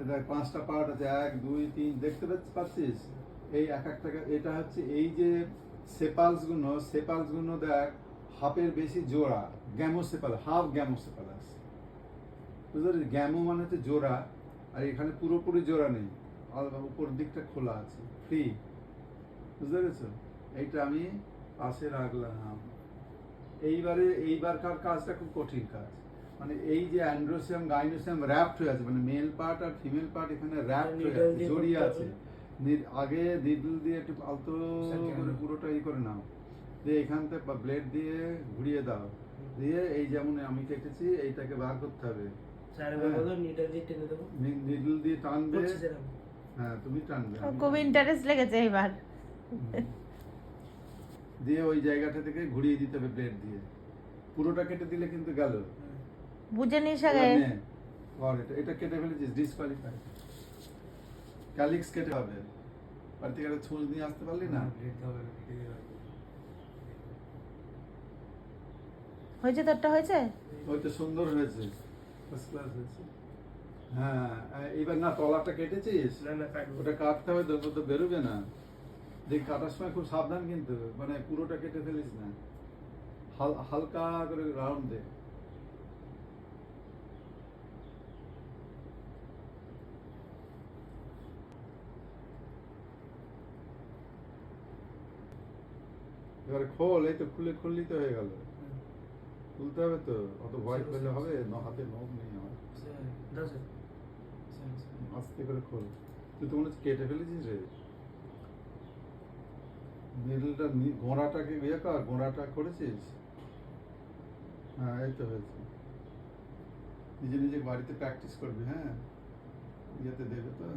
এটা 5টা পার্ট আছে, 1 2 3 দেখতে পাচ্ছিস? এই এক একটাকে, এটা হচ্ছে এই যে সেপালস গুলো দেখ হাফের বেশি জোড়া, গ্যামোসেপাল, হাফ গ্যামোসেপালাস। বুঝতে পারছিস? গ্যামো মানে হচ্ছে জোড়া, আর এখানে পুরোপুরি জোড়া নেই, উপর দিকটা খোলা আছে, ফ্রি। বুঝতে পেরেছো? এইটা আমি পাশে রাখলাম। এইবারকার কাজটা খুব কঠিন কাজ, মানে এই যে অ্যান্ড্রোসিয়াম গাইনোসিয়াম র্যাপড হয়ে আছে, মানে মেল পার্ট আর ফিমেল পার্ট এখানে র্যাপড হয়ে আছে, জড়িয়ে আছে। আগে নিডল দিয়ে একটু আলতো করে পুরোটা করে নাও, দিয়ে এখান থেকে ব্লেড দিয়ে ঘুরিয়ে দাও, দিয়ে এই যেমন আমি কেটেছি এইটাকে বার করতে হবে। নিডল দিয়ে টানবে। হ্যাঁ, তুমি টানবে। খুব ইন্টারেস্ট লেগেছে এবার। দিয়ে ওই জায়গাটা থেকে ঘুরিয়ে দিতে হবে ব্লেড দিয়ে, পুরোটা কেটে দিলে কিন্তু গেল। বুঝে নিস আগে। আর এটা কেটে ফেলেছিস, ডিসকোয়ালিফাই। ক্যালিক্স কেটে হবে, বাড়ি থেকে একটা ছুঁচ নিয়ে আসতে পারলি না? হয়েছে তোরটা হয়েছে? ওই তো সুন্দর হয়েছে, ফার্স্ট ক্লাস হয়েছে। হ্যাঁ, এবার না তলাটা কেটেছিস, ওটা কাটতে হবে তো বেরোবে না। দেখ কাটার সময় খুব সাবধান কিন্তু, মানে পুরোটা কেটে ফেলিস না, হালকা করে রাউন্ড দে। এবারে খোল, এই তো খুললি তো হয়ে গেল। খুলতে হবে তো, অত ভয় পেলে হবে? হাতে নখ নেই আমার। আস্তে করে খোল। তুই তো মনে হচ্ছে কেটে ফেলেছিস রে। নিডলটা গোড়াটাকে ইয়ে কর, গোড়াটা করেছিস? হ্যাঁ, এই তো হয়েছে। নিজে নিজে বাড়িতে প্র্যাকটিস করবি, হ্যাঁ, ইয়েতে দেবে তো।